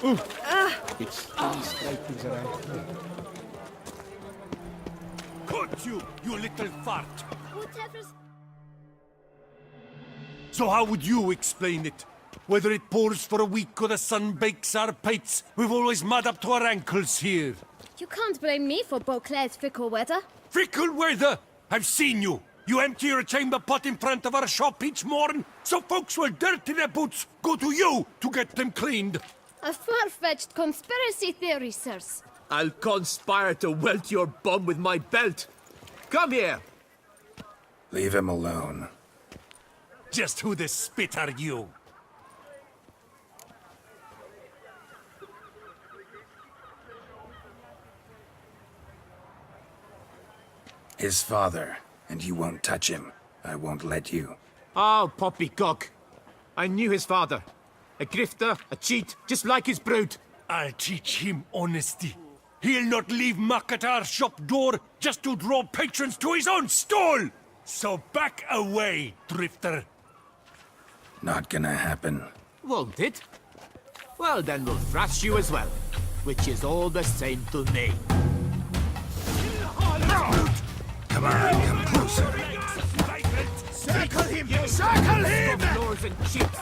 It's these scrapings around here. Could you little fart! Whatever's... So how would you explain it? Whether it pours for a week or the sun bakes our pates, we've always mud up to our ankles here. You can't blame me for Beauclair's fickle weather. Fickle weather! I've seen you! You empty your chamber pot in front of our shop each morn, so folks will dirty their boots, go to you to get them cleaned. A far-fetched conspiracy theory, sirs. I'll conspire to welt your bum with my belt. Come here. Leave him alone. Just who the spit are you? His father, and you won't touch him. I won't let you. Oh, poppycock. I knew his father. A grifter, a cheat, just like his brood. I'll teach him honesty. He'll not leave muck at our shop door just to draw patrons to his own stall! So back away, drifter. Not gonna happen. Won't it? Well, then we'll thrash you as well. Which is all the same to me. Come on, come closer. Circle him! Circle him! Lords and chiefs.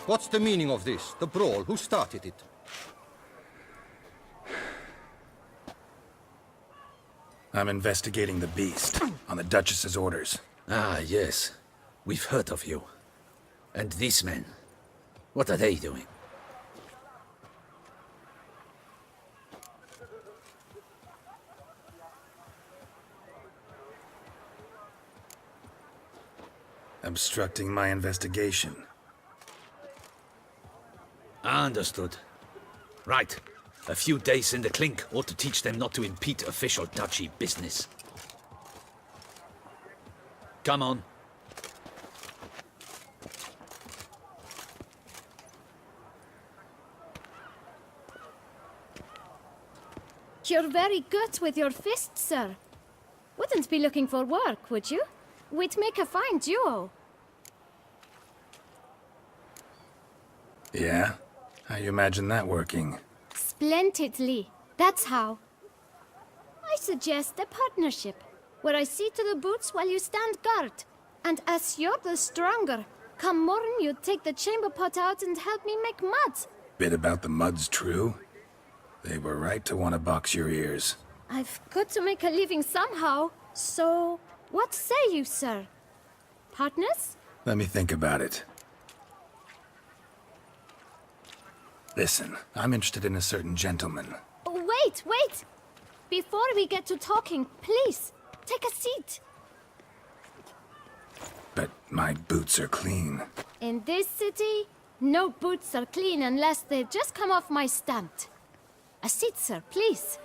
What's the meaning of this? The brawl? Who started it? I'm investigating the beast, on the Duchess's orders. Ah, yes. We've heard of you. And these men, what are they doing? Obstructing my investigation. Understood. Right. A few days in the clink ought to teach them not to impede official duchy business. Come on. You're very good with your fists, sir. Wouldn't be looking for work, would you? We'd make a fine duo. Yeah? How you imagine that working? Splendidly. That's how. I suggest a partnership, where I see to the boots while you stand guard. And as you're the stronger, come morn you take the chamber pot out and help me make mud. Bit about the mud's true? They were right to want to box your ears. I've got to make a living somehow, so what say you, sir? Partners? Let me think about it. Listen, I'm interested in a certain gentleman. Wait, wait! Before we get to talking, please, take a seat. But my boots are clean. In this city, no boots are clean unless they just come off my stamp. A seat, sir, please.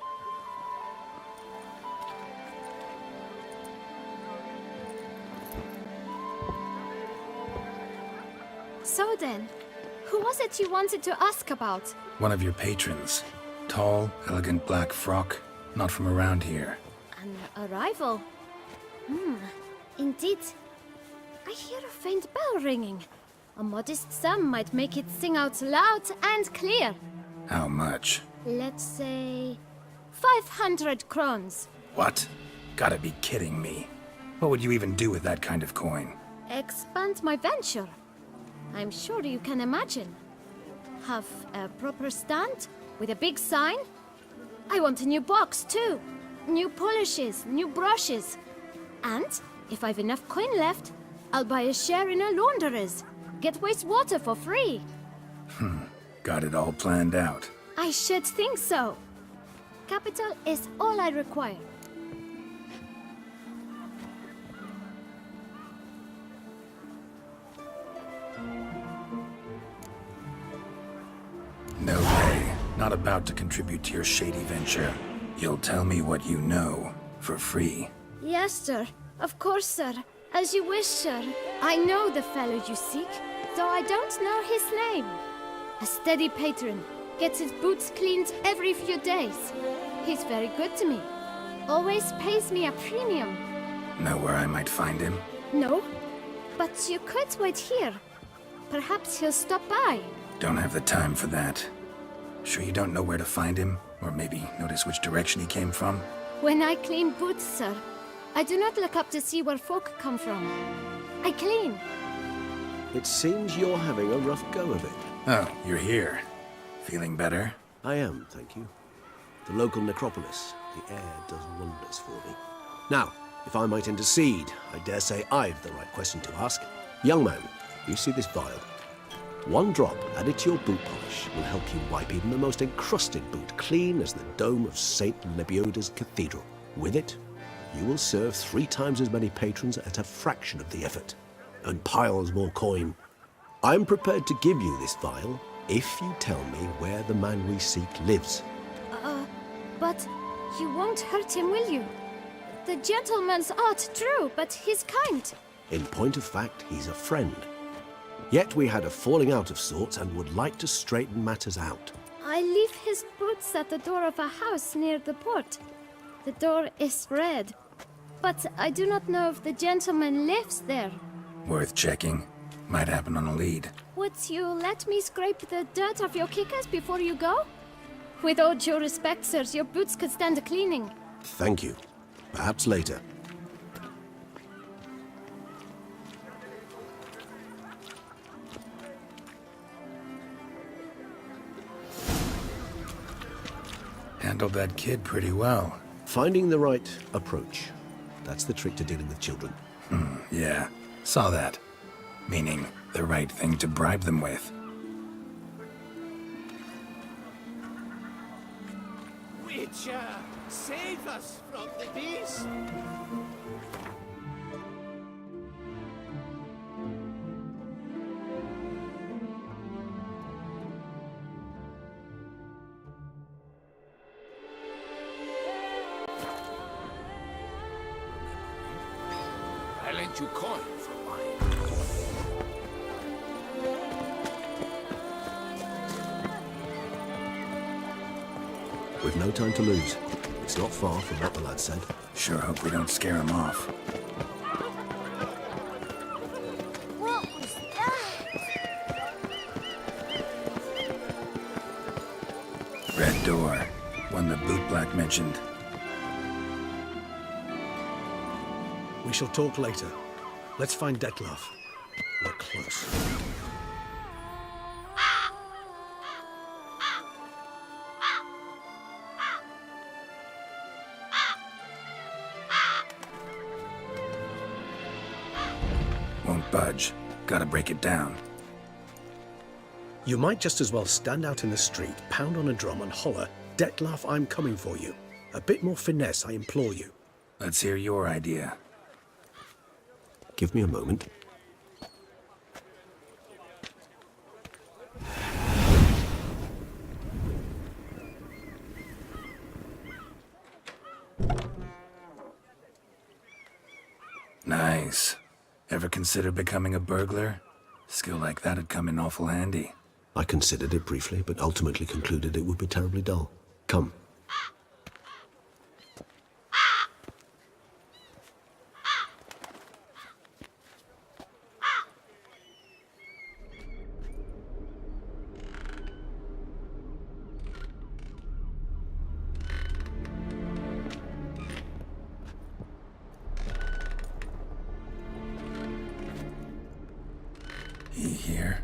So then, who was it you wanted to ask about? One of your patrons. Tall, elegant black frock. Not from around here. An arrival? Indeed. I hear a faint bell ringing. A modest sum might make it sing out loud and clear. How much? Let's say 500 crowns. What? Gotta be kidding me. What would you even do with that kind of coin? Expand my venture. I'm sure you can imagine. Have a proper stand with a big sign. I want a new box too. New polishes, new brushes. And if I've enough coin left, I'll buy a share in a launderer's. Get wastewater for free. Got it all planned out. I should think so. Capital is all I require. No way. Not about to contribute to your shady venture. You'll tell me what you know, for free. Yes, sir. Of course, sir. As you wish, sir. I know the fellow you seek, though I don't know his name. A steady patron, gets his boots cleaned every few days. He's very good to me. Always pays me a premium. Know where I might find him? No? But you could wait here. Perhaps he'll stop by. Don't have the time for that. Sure you don't know where to find him? Or maybe notice which direction he came from? When I clean boots, sir, I do not look up to see where folk come from. I clean. It seems you're having a rough go of it. Oh, you're here. Feeling better? I am, thank you. The local necropolis. The air does wonders for me. Now, if I might intercede, I dare say I've the right question to ask. Young man, you see this vial? One drop added to your boot polish will help you wipe even the most encrusted boot clean as the dome of St. Lebioda's Cathedral. With it, you will serve 3 times as many patrons at a fraction of the effort, and piles more coin. I'm prepared to give you this vial if you tell me where the man we seek lives. But you won't hurt him, will you? The gentleman's art, true, but he's kind. In point of fact, he's a friend. Yet we had a falling out of sorts and would like to straighten matters out. I leave his boots at the door of a house near the port. The door is red, but I do not know if the gentleman lives there. Worth checking. Might happen on a lead. Would you let me scrape the dirt off your kickers before you go? With all due respect, sirs, your boots could stand a cleaning. Thank you. Perhaps later. Handled that kid pretty well. Finding the right approach. That's the trick to dealing with children. Yeah, saw that. Meaning, the right thing to bribe them with. Witcher, save us from the beast! I lent you coin for mine. With no time to lose. It's not far from what the lad said. Sure hope we don't scare him off. What was that? Red door. One the bootblack mentioned. We shall talk later. Let's find Detlef. We're close. Won't budge. Gotta break it down. You might just as well stand out in the street, pound on a drum and holler, "Detlef, I'm coming for you." A bit more finesse, I implore you. Let's hear your idea. Give me a moment. Nice. Ever consider becoming a burglar? Skill like that'd come in awful handy. I considered it briefly, but ultimately concluded it would be terribly dull. Come. He here?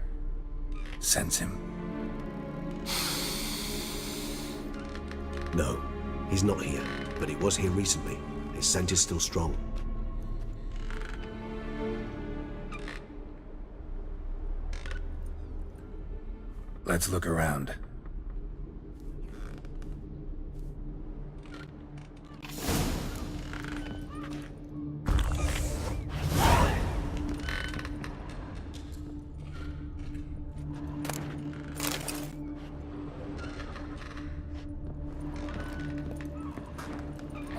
Sense him. No, he's not here, but he was here recently. His scent is still strong. Let's look around.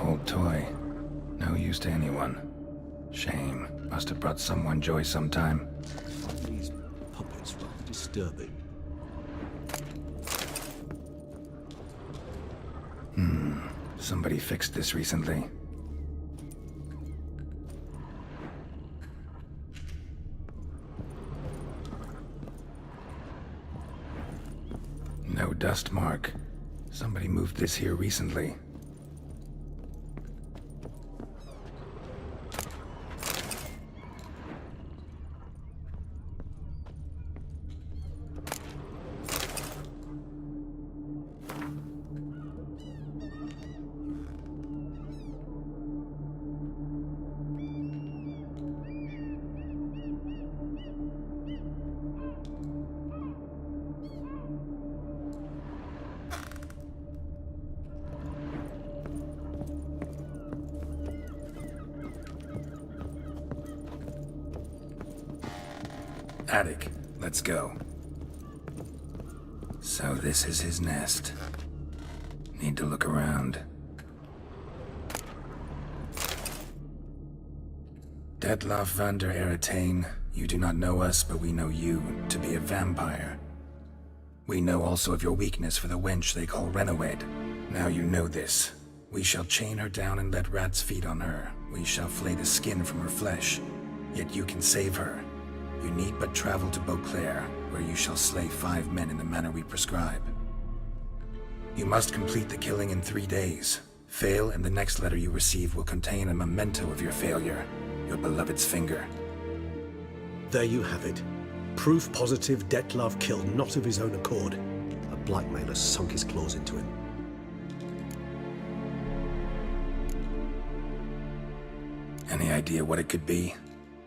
Old toy. No use to anyone. Shame. Must have brought someone joy sometime. These puppets rather disturbing. Somebody fixed this recently. No dust mark. Somebody moved this here recently. Attic, let's go. So this is his nest. Need to look around. Detlaff van der Eretain, you do not know us, but we know you to be a vampire. We know also of your weakness for the wench they call Renawed. Now you know this. We shall chain her down and let rats feed on her. We shall flay the skin from her flesh. Yet you can save her. You need but travel to Beauclair, where you shall slay 5 men in the manner we prescribe. You must complete the killing in 3 days. Fail, and the next letter you receive will contain a memento of your failure, your beloved's finger. There you have it. Proof positive Detlaff killed not of his own accord. A blackmailer sunk his claws into him. Any idea what it could be?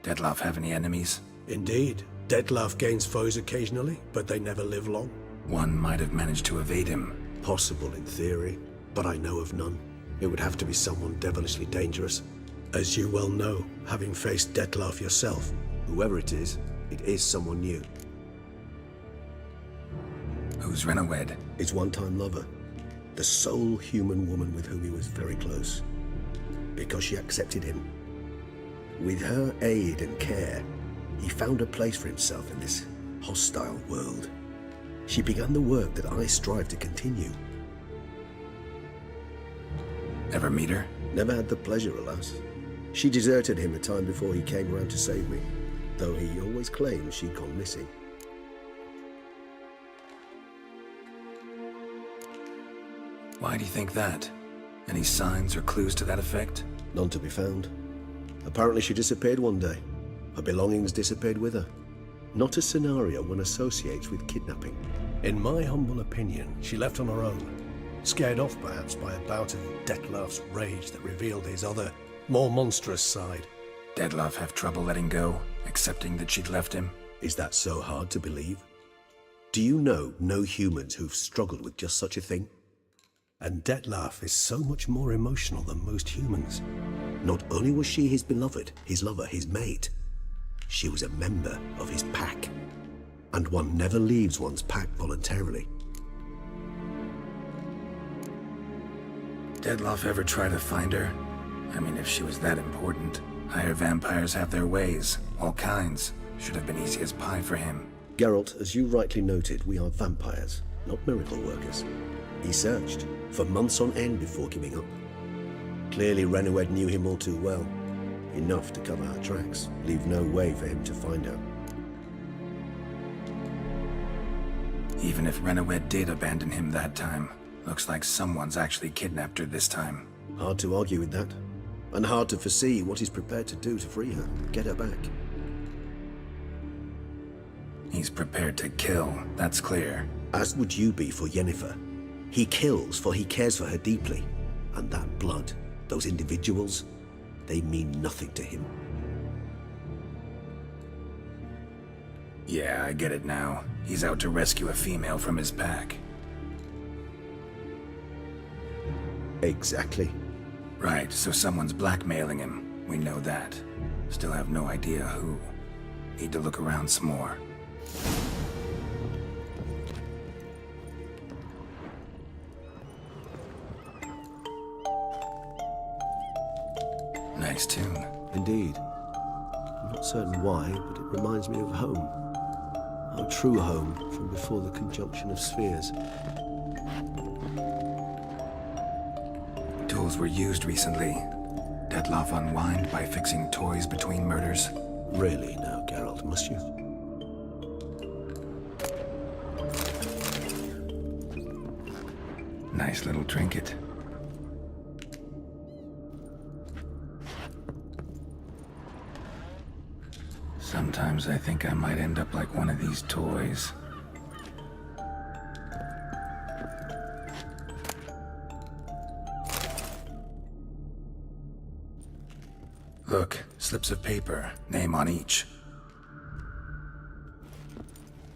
Detlaff have any enemies? Indeed, Detlaff gains foes occasionally, but they never live long. One might have managed to evade him. Possible in theory, but I know of none. It would have to be someone devilishly dangerous. As you well know, having faced Detlaff yourself. Whoever it is someone new. Who's Renawed? His one-time lover. The sole human woman with whom he was very close. Because she accepted him. With her aid and care, he found a place for himself in this hostile world. She began the work that I strive to continue. Ever meet her? Never had the pleasure, alas. She deserted him a time before he came around to save me, though he always claims she'd gone missing. Why do you think that? Any signs or clues to that effect? None to be found. Apparently she disappeared one day. Her belongings disappeared with her. Not a scenario one associates with kidnapping. In my humble opinion, she left on her own. Scared off perhaps by a bout of Detlaff's rage that revealed his other, more monstrous side. Detlaff have trouble letting go, accepting that she'd left him? Is that so hard to believe? Do you know no humans who've struggled with just such a thing? And Detlaff is so much more emotional than most humans. Not only was she his beloved, his lover, his mate, she was a member of his pack. And one never leaves one's pack voluntarily. Detlaff ever try to find her? I mean, if she was that important. Higher vampires have their ways, all kinds. Should have been easy as pie for him. Geralt, as you rightly noted, we are vampires, not miracle workers. He searched for months on end before giving up. Clearly Renawed knew him all too well. Enough to cover her tracks, leave no way for him to find her. Even if Renawed did abandon him that time, looks like someone's actually kidnapped her this time. Hard to argue with that. And hard to foresee what he's prepared to do to free her, get her back. He's prepared to kill, that's clear. As would you be for Yennefer. He kills for he cares for her deeply. And that blood, those individuals, they mean nothing to him. Yeah, I get it now. He's out to rescue a female from his pack. Exactly. Right, so someone's blackmailing him. We know that. Still have no idea who. Need to look around some more. Nice tune. Indeed. I'm not certain why, but it reminds me of home. Our true home from before the conjunction of spheres. To tools were used recently. Dettlaff unwind by fixing toys between murders. Really now, Geralt, must you? Nice little trinket. Sometimes I think I might end up like one of these toys. Look, slips of paper, name on each.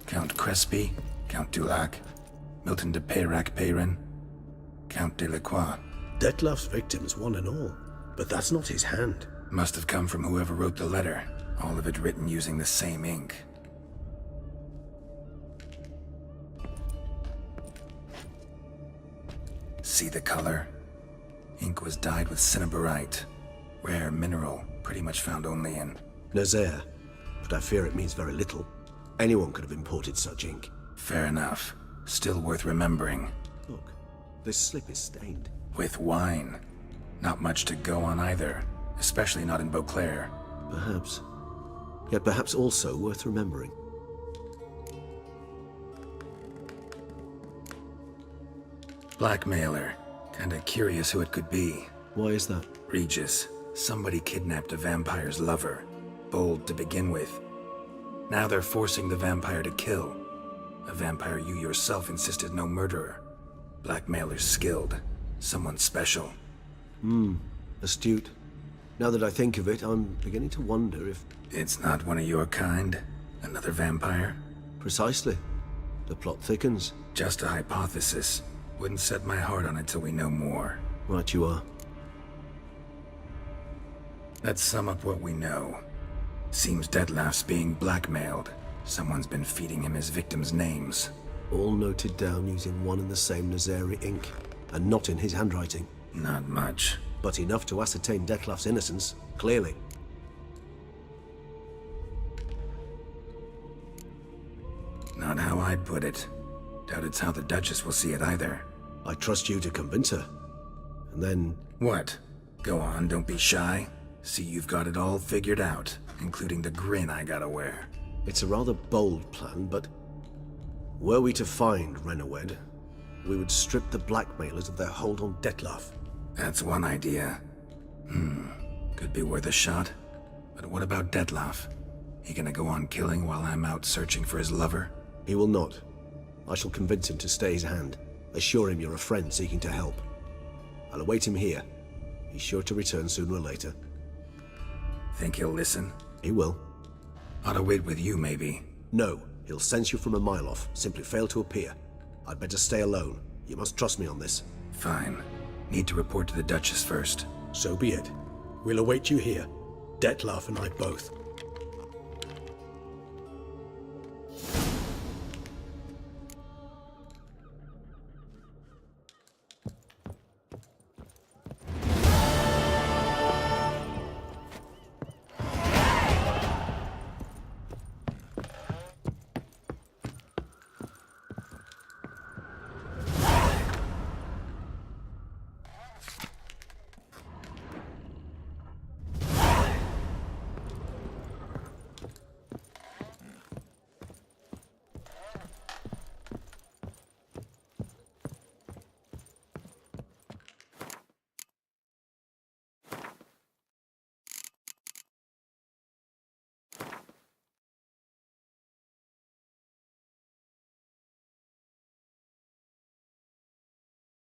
Count Crespi, Count Dulac, Milton de Peyrac-Peyrin, Count Delacroix. Dettlaff's victims, one and all. But that's not his hand. Must have come from whoever wrote the letter, all of it written using the same ink. See the color? Ink was dyed with cinnabarite. Rare mineral, pretty much found only in... Nazaire. But I fear it means very little. Anyone could have imported such ink. Fair enough. Still worth remembering. Look, this slip is stained. With wine. Not much to go on either, especially not in Beauclair. Perhaps. Yet perhaps also worth remembering. Blackmailer. Kinda curious who it could be. Why is that? Regis. Somebody kidnapped a vampire's lover. Bold to begin with. Now they're forcing the vampire to kill. A vampire you yourself insisted no murderer. Blackmailer's skilled. Someone special. Astute. Now that I think of it, I'm beginning to wonder if... It's not one of your kind? Another vampire? Precisely. The plot thickens. Just a hypothesis. Wouldn't set my heart on it till we know more. Right you are. Let's sum up what we know. Seems Dettlaff's being blackmailed. Someone's been feeding him his victims' names. All noted down using one and the same Nazari ink. And not in his handwriting. Not much. But enough to ascertain Dettlaff's innocence, clearly. Not how I'd put it. Doubt it's how the Duchess will see it either. I trust you to convince her. And then... What? Go on, don't be shy. See you've got it all figured out, including the grin I gotta wear. It's a rather bold plan, but... Were we to find Renawed, we would strip the blackmailers of their hold on Dettlaff. That's one idea. Could be worth a shot. But what about Dettlaff? He gonna go on killing while I'm out searching for his lover? He will not. I shall convince him to stay his hand. Assure him you're a friend seeking to help. I'll await him here. He's sure to return sooner or later. Think he'll listen? He will. Ought to wait with you, maybe. No, he'll sense you from a mile off. Simply fail to appear. I'd better stay alone. You must trust me on this. Fine. Need to report to the Duchess first. So be it. We'll await you here. Dettlaff and I both.